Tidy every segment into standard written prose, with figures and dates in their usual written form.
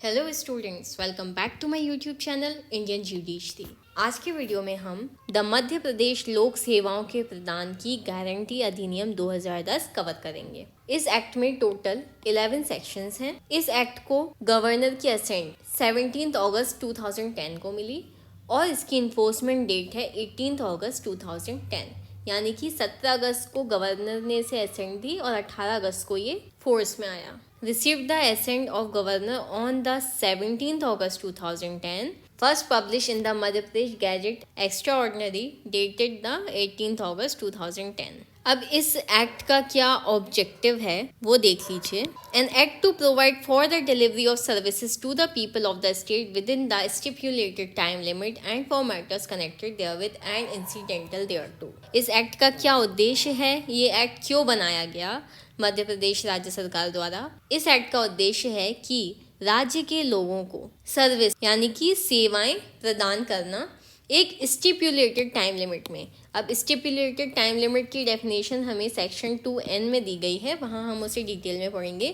Hello students, welcome back to my YouTube channel Indian GDHT। आज के video में हम द मध्य प्रदेश लोक सेवाओं के प्रदान की गारंटी अधिनियम 2010 कवर करेंगे। इस एक्ट में टोटल 11 सेक्शंस हैं। इस एक्ट को गवर्नर की असेंट 17 अगस्त 2010 को मिली और इसकी इन्फोर्समेंट डेट है 18 अगस्त 2010, यानी कि 17 अगस्त को गवर्नर ने इसे असेंट दी और 18 अगस्त को ये फोर्स में आया। Received the assent of governor on the 17th August 2010. First published in the Madhya Pradesh Gazette Extraordinary dated the 18th August 2010. अब इस एक्ट का क्या ऑब्जेक्टिव है वो देख लीजिए। An act to provide for the delivery of services to the people of the state within the stipulated time limit and for matters connected therewith and incidental thereto. इस act का क्या उद्देश्य है, ये एक्ट क्यों बनाया गया मध्य प्रदेश राज्य सरकार द्वारा? इस एक्ट का उद्देश्य है कि राज्य के लोगों को सर्विस यानी कि सेवाएं प्रदान करना एक स्टिपुलेटेड टाइम लिमिट में। अब स्टिपुलेटेड टाइम लिमिट की डेफिनेशन हमें सेक्शन 2N में दी गई है, वहाँ हम उसे डिटेल में पढ़ेंगे।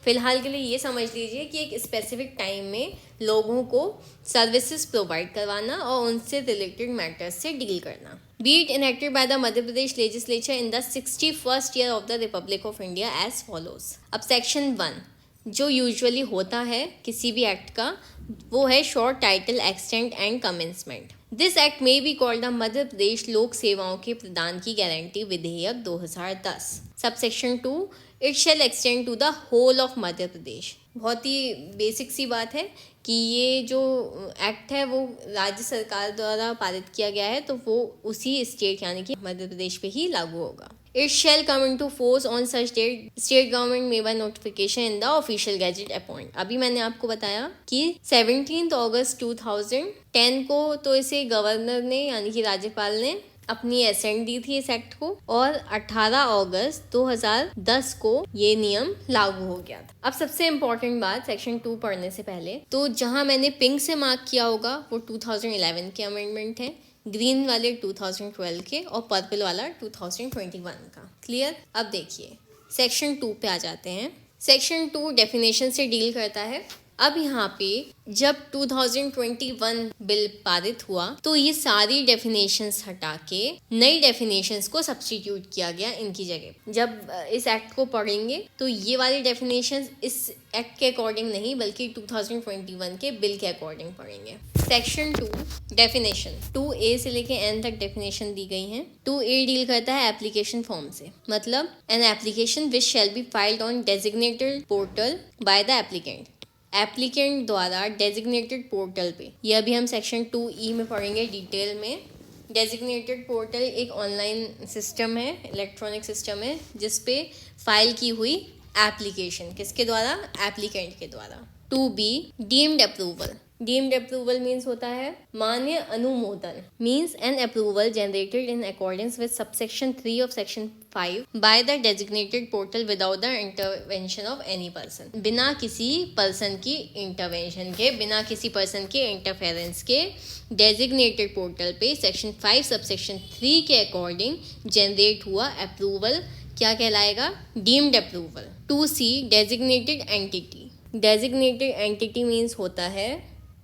फिलहाल के लिए ये समझ लीजिए कि एक स्पेसिफिक टाइम में लोगों को सर्विसेज प्रोवाइड करवाना और उनसे रिलेटेड मैटर्स से डील करना। Be it enacted by the Madhya Pradesh legislature in the 61st year of the Republic of India as follows। अब सेक्शन 1 जो यूजुअली होता है किसी भी एक्ट का, वो है short title, extent and commencement. This act may be called the Madhya Pradesh लोक सेवाओं के प्रदान की गारंटी विधेयक 2010। Subsection 2 it shall extend to the whole of Madhya Pradesh. बहुत ही बेसिक सी बात है कि ये जो एक्ट है वो राज्य सरकार द्वारा पारित किया गया है, तो वो उसी स्टेट यानी कि मध्य प्रदेश पे ही लागू होगा। It shall come into force on such date state government may by notification in the official gazette appoint। अभी मैंने आपको बताया कि 17 अगस्त 2010 को तो इसे गवर्नर ने यानी कि राज्यपाल ने अपनी एसेंट दी थी इस एक्ट को, और 18 अगस्त 2010 को ये नियम लागू हो गया था। अब सबसे इम्पोर्टेंट बात सेक्शन 2 पढ़ने से पहले, तो जहां मैंने पिंक से मार्क किया होगा वो 2011 के अमेंडमेंट है, ग्रीन वाले 2012 के और पर्पल वाला 2021 का। क्लियर? अब देखिए सेक्शन 2 पे आ जाते हैं। सेक्शन 2 डेफिनेशन से डील करता है। अब यहाँ पे जब 2021 बिल पारित हुआ तो ये सारी डेफिनेशंस हटा के नई डेफिनेशंस को सब्स्टिट्यूट किया गया इनकी जगह। जब इस एक्ट को पढ़ेंगे तो ये वाली डेफिनेशंस इस एक्ट के अकॉर्डिंग नहीं बल्कि 2021 के बिल के अकॉर्डिंग पढ़ेंगे। सेक्शन 2 डेफिनेशन 2A से लेके N तक डेफिनेशन दी गई हैं। 2A डील करता है एप्लीकेशन फॉर्म से, मतलब an application which shall be filed on designated portal by the applicant. Applicant द्वारा डेजिग्नेटेड पोर्टल पे, ये अभी हम सेक्शन 2E में पढ़ेंगे डिटेल में। डेजिग्नेटेड पोर्टल एक ऑनलाइन सिस्टम है, इलेक्ट्रॉनिक सिस्टम है जिस पे फाइल की हुई एप्लीकेशन किसके द्वारा? एप्लीकेंट के द्वारा। 2B deemed approval. Deemed approval means होता है मान्य अनुमोदन, means an approval generated in accordance with subsection 3 of section 5 by the designated portal without the intervention of any person. बिना किसी पर्सन की इंटरवेंशन के, बिना किसी पर्सन के इंटरफेरेंस के डेजिग्नेटेड पोर्टल पे सेक्शन 5 सबसेक्शन 3 के अकॉर्डिंग जनरेट हुआ अप्रूवल क्या कहलाएगा? Deemed approval. 2C designated entity. Designated entity means होता है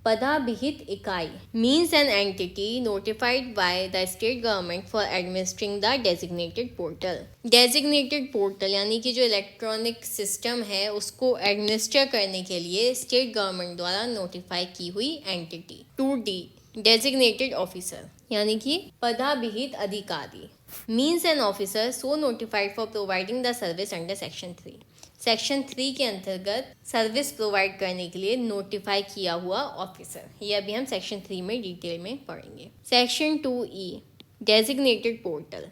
पदाभिहित इकाई, means an entity notified by the state government for administering the designated portal. Designated portal यानी कि जो इलेक्ट्रॉनिक सिस्टम है उसको एडमिनिस्टर करने के लिए स्टेट गवर्नमेंट द्वारा नोटिफाई की हुई एंटिटी। 2D डेजिग्नेटेड ऑफिसर यानी कि पदाभिहित अधिकारी, means an officer so notified for providing the service under section 3। Section 3 के अंतर्गत सर्विस प्रोवाइड करने के लिए नोटिफाई किया हुआ ऑफिसर, ये अभी हम सेक्शन 3 में डिटेल में पढ़ेंगे। सेक्शन 2E डेजिग्नेटेड पोर्टल,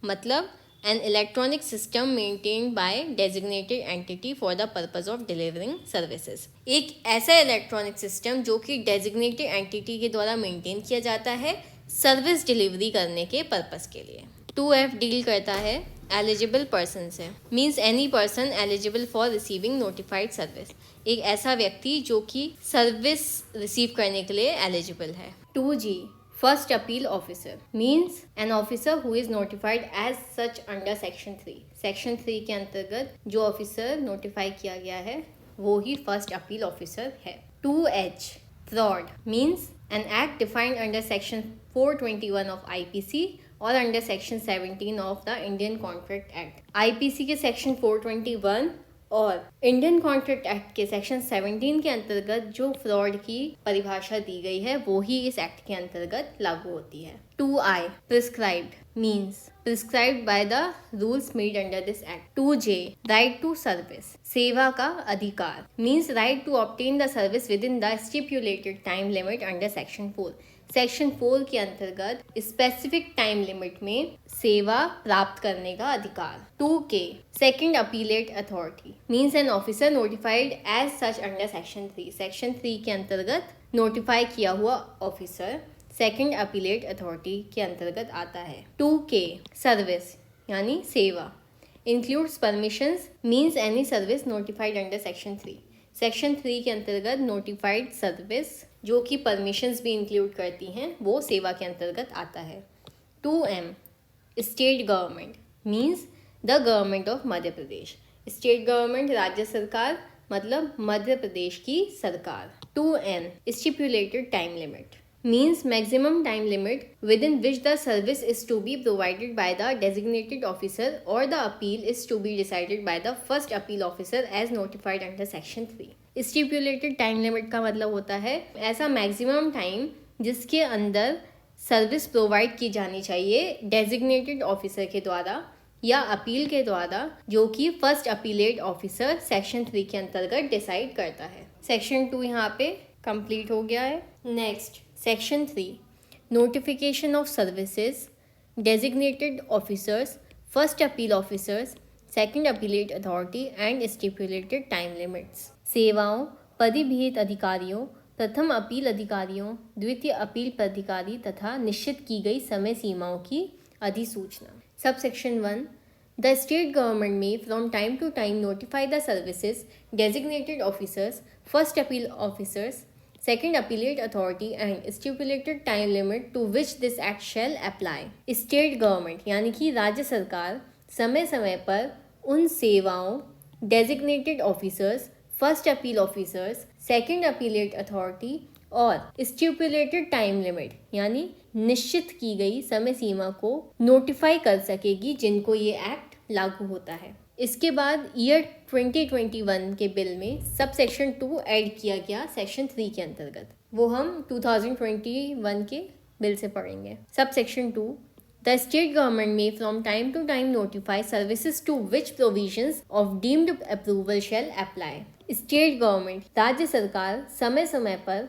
मतलब an electronic system maintained by designated entity for the purpose of delivering services. एक ऐसा इलेक्ट्रॉनिक सिस्टम जो कि डेजिग्नेटेड एंटिटी के द्वारा मेंटेन किया जाता है सर्विस डिलीवरी करने के पर्पस के लिए। 2F डील करता है एलिजिबल पर्सन से, means any person eligible for receiving notified service, एक ऐसा व्यक्ति जो कि सर्विस रिसीव करने के लिए एलिजिबल है। 2G first appeal officer, means an officer who is notified as such under section 3। Section 3 के अंतर्गत जो ऑफिसर नोटिफाई किया गया है वो ही फर्स्ट अपील ऑफिसर है। 2H fraud means an act defined under section 421 of IPC और under section 17 of the Indian contract act. IPC के सेक्शन 421 और इंडियन कॉन्ट्रैक्ट एक्ट के सेक्शन 17 के अंतर्गत जो फ्रॉड की परिभाषा दी गई है वो ही इस एक्ट के अंतर्गत लागू होती है। 2I prescribed means prescribed by the rules made under this act. 2J right to service सेवा का अधिकार means right to obtain the service within the stipulated time limit under section 4। Section 4 के अंतर्गत स्पेसिफिक टाइम लिमिट में सेवा प्राप्त करने का अधिकार। 2K second appellate authority means an officer notified as such under section 3। Section 3 के अंतर्गत नोटिफाई किया हुआ ऑफिसर सेकंड अपीलेट अथॉरिटी के अंतर्गत आता है। 2K सर्विस यानी सेवा includes permissions means any service notified under section 3। Section 3 के अंतर्गत नोटिफाइड सर्विस जो कि परमिशंस भी इंक्लूड करती हैं वो सेवा के अंतर्गत आता है। 2M state government means the government of Madhya Pradesh. State government राज्य सरकार मतलब मध्य प्रदेश की सरकार। 2N stipulated time limit means maximum time limit within which the service is to be provided by the designated officer or the appeal is to be decided by the first appeal officer as notified under section 3। stipulated time limit का मतलब होता है ऐसा maximum time जिसके अंदर service provide की जानी चाहिए डेजिग्नेटेड ऑफिसर के द्वारा या अपील के द्वारा जो कि फर्स्ट अपीलेट ऑफिसर सेक्शन 3 के अंतर्गत डिसाइड करता है। सेक्शन 2 यहाँ पे कंप्लीट हो गया है। Next section 3 notification of services designated officers first appeal officers second appellate authority and stipulated time limits. सेवाओं परिभीत अधिकारियों प्रथम अपील अधिकारियों द्वितीय अपील प्राधिकारी तथा निश्चित की गई समय सीमाओं की अधिसूचना। Subsection 1 the state government may from time to time notify the services designated officers first appeal officers second appellate authority and stipulated time limit to which this act shall apply। State government यानी कि राज्य सरकार समय समय पर उन सेवाओं designated officers first appeal officers second appellate authority और स्टिपुलेटेड टाइम लिमिट यानी निश्चित की गई समय सीमा को नोटिफाई कर सकेगी जिनको ये एक्ट लागू होता है। इसके बाद ईयर 2021 के बिल में सब सेक्शन 2 ऐड किया गया सेक्शन 3 के अंतर्गत, वो हम 2021 के बिल से पढ़ेंगे। Subsection 2 the state government may from time to time notify services to which provisions of deemed approval shall apply. State government राज्य सरकार समय समय पर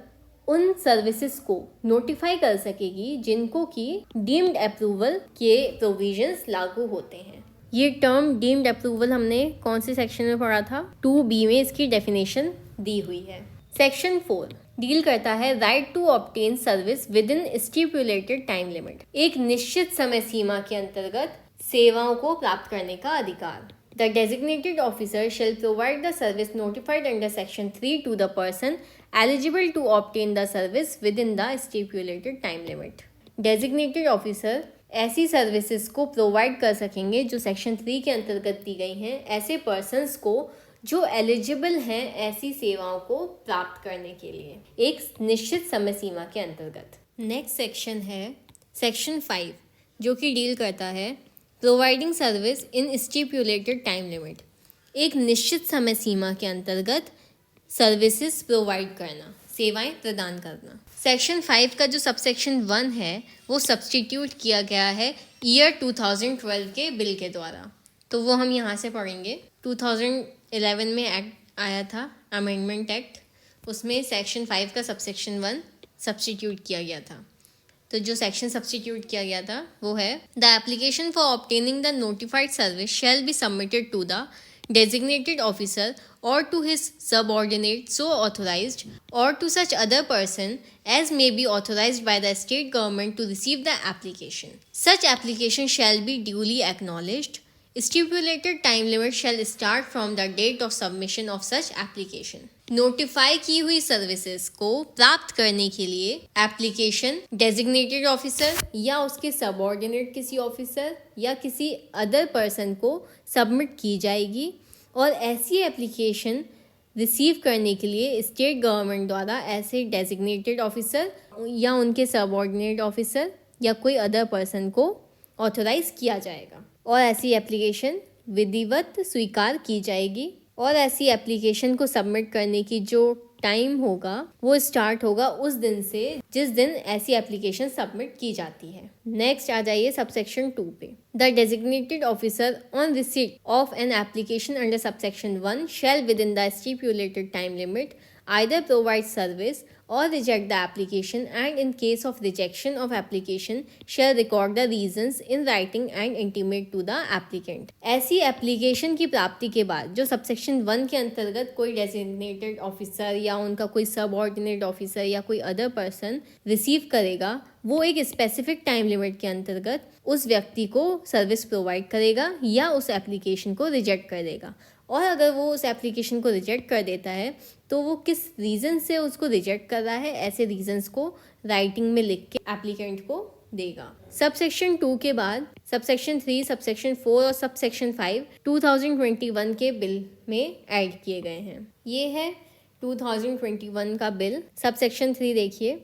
उन सर्विसेज को नोटिफाई कर सकेगी जिनको की डीम्ड अप्रूवल के प्रोविजंस लागू होते हैं। ये टर्म डीम्ड अप्रूवल हमने कौन से सेक्शन में पढ़ा था? 2B में इसकी डेफिनेशन दी हुई है। सेक्शन 4 डील करता है right to obtain service within stipulated time limit. एक निश्चित समय सीमा के अंतर्गत सेवाओं को प्राप्त करने का अधिकार। The designated officer shall provide the service notified under section 3 to the person eligible to obtain the service within the stipulated time limit. Designated officer ऐसी सर्विसेज को प्रोवाइड कर सकेंगे जो सेक्शन 3 के अंतर्गत दी गई हैं ऐसे पर्सन्स को जो एलिजिबल हैं ऐसी सेवाओं को प्राप्त करने के लिए एक निश्चित समय सीमा के अंतर्गत। नेक्स्ट सेक्शन है सेक्शन 5 जो कि डील करता है providing service in stipulated time limit. एक निश्चित समय सीमा के अंतर्गत सर्विसेज प्रोवाइड करना, सेवाएं प्रदान करना। सेक्शन 5 का जो सबसेक्शन 1 है वो सब्सटीट्यूट किया गया है ईयर 2012 के बिल के द्वारा, तो वो हम यहाँ से पढ़ेंगे। 2011 में एक्ट आया था अमेंडमेंट एक्ट, उसमें सेक्शन 5 का सबसेक्शन 1 सब्सटीट्यूट किया गया था। तो जो सेक्शन सब्सटीट्यूट किया गया था वो है the application for obtaining the notified service shall be submitted to the designated officer or to his subordinate so authorized or to such other person as may be authorized by the state government to receive the application. Such application shall be duly acknowledged. Stipulated time limit shall start from the date of submission of such application. Notify की हुई services को प्राप्त करने के लिए application designated officer या उसके subordinate किसी ऑफिसर या किसी अदर पर्सन को सबमिट की जाएगी और ऐसी एप्लीकेशन रिसीव करने के लिए स्टेट गवर्नमेंट द्वारा ऐसे डेजिग्नेटेड ऑफिसर या उनके सबऑर्डिनेट ऑफिसर या कोई अदर पर्सन को ऑथोराइज किया जाएगा और ऐसी एप्लीकेशन विधिवत स्वीकार की जाएगी और ऐसी एप्लीकेशन को सबमिट करने की जो टाइम होगा वो स्टार्ट होगा उस दिन से जिस दिन ऐसी एप्लीकेशन सबमिट की जाती है। नेक्स्ट आ जाइए सबसेक्शन 2 पे। The designated officer on receipt of an application under subsection 1 shall within the stipulated time limit either provide service or reject the application, and in case of rejection of application shall record the reasons in writing and intimate to the applicant। ऐसी application की प्राप्ति के बाद जो subsection 1 के अंतर्गत कोई designated officer या उनका कोई सबऑर्डिनेट ऑफिसर या कोई अदर पर्सन रिसीव करेगा, वो एक स्पेसिफिक टाइम लिमिट के अंतर्गत उस व्यक्ति को सर्विस प्रोवाइड करेगा या उस एप्लीकेशन को रिजेक्ट कर देगा। और अगर वो उस एप्लीकेशन को रिजेक्ट कर देता है तो वो किस रीज़न से उसको रिजेक्ट कर रहा है, ऐसे रीजंस को राइटिंग में लिख के एप्लीकेंट को देगा। सबसेक्शन 2 के बाद सबसेक्शन 3, सबसेक्शन 4 और सबसेक्शन 5 2021 के बिल में ऐड किए गए हैं। ये है 2021 का बिल। सबसेक्शन 3 देखिए।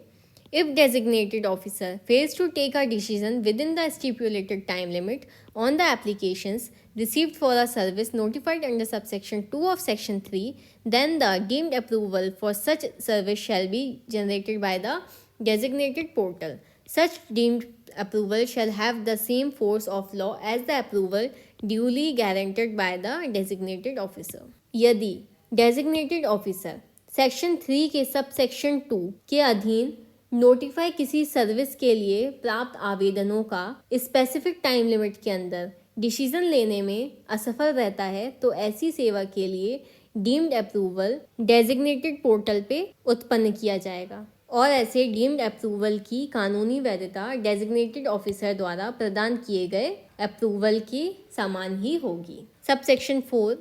If designated officer fails to take a decision within the stipulated time limit on the applications received for a service notified under subsection 2 of section 3, then the deemed approval for such service shall be generated by the designated portal. Such deemed approval shall have the same force of law as the approval duly guaranteed by the designated officer. यदि designated officer section 3 के subsection 2 के अधीन notify किसी service के लिए प्राप्त आवेदनों का स्पेसिफिक टाइम लिमिट के अंदर डिसीजन लेने में असफल रहता है तो ऐसी सेवा के लिए डीम्ड अप्रूवल डेजिग्नेटेड पोर्टल पे उत्पन्न किया जाएगा और ऐसे डीम्ड अप्रूवल की कानूनी वैधता डेजिग्नेटेड ऑफिसर द्वारा प्रदान किए गए अप्रूवल के समान ही होगी। Subsection 4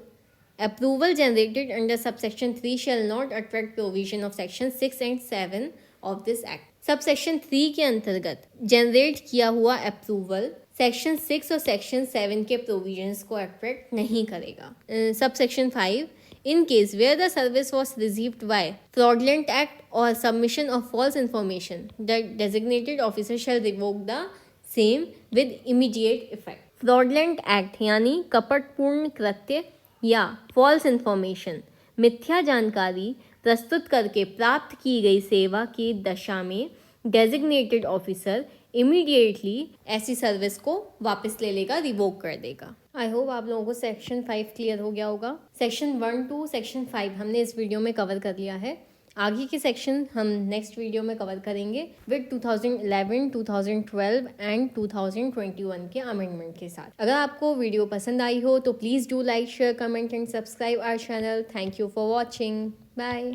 Approval generated under subsection 3 shall not attract provision of section 6 and 7 of this act। Subsection 3 के अंतर्गत जनरेट किया हुआ अप्रूवल सेक्शन 6 और सेक्शन 7 के प्रोविजंस को अट्रैक्ट नहीं करेगा। Subsection 5 in case where the service was received by fraudulent act or submission of false information, the designated officer shall revoke the same with immediate effect। fraudulent act यानी कपटपूर्ण कृत्य या false information मिथ्या जानकारी प्रस्तुत करके प्राप्त की गई सेवा की दशा में डेजिग्नेटेड ऑफिसर इमीडिएटली ऐसी सर्विस को वापस ले लेगा, रिवोक कर देगा। आई होप आप लोगों को सेक्शन 5 क्लियर हो गया होगा। सेक्शन 1 टू सेक्शन 5 हमने इस वीडियो में कवर कर लिया है। आगे के सेक्शन हम नेक्स्ट वीडियो में कवर करेंगे विद 2011, 2012 एंड 2021 के अमेंडमेंट के साथ। अगर आपको वीडियो पसंद आई हो तो please do like, share, comment and subscribe our channel. Thank you for watching. Bye.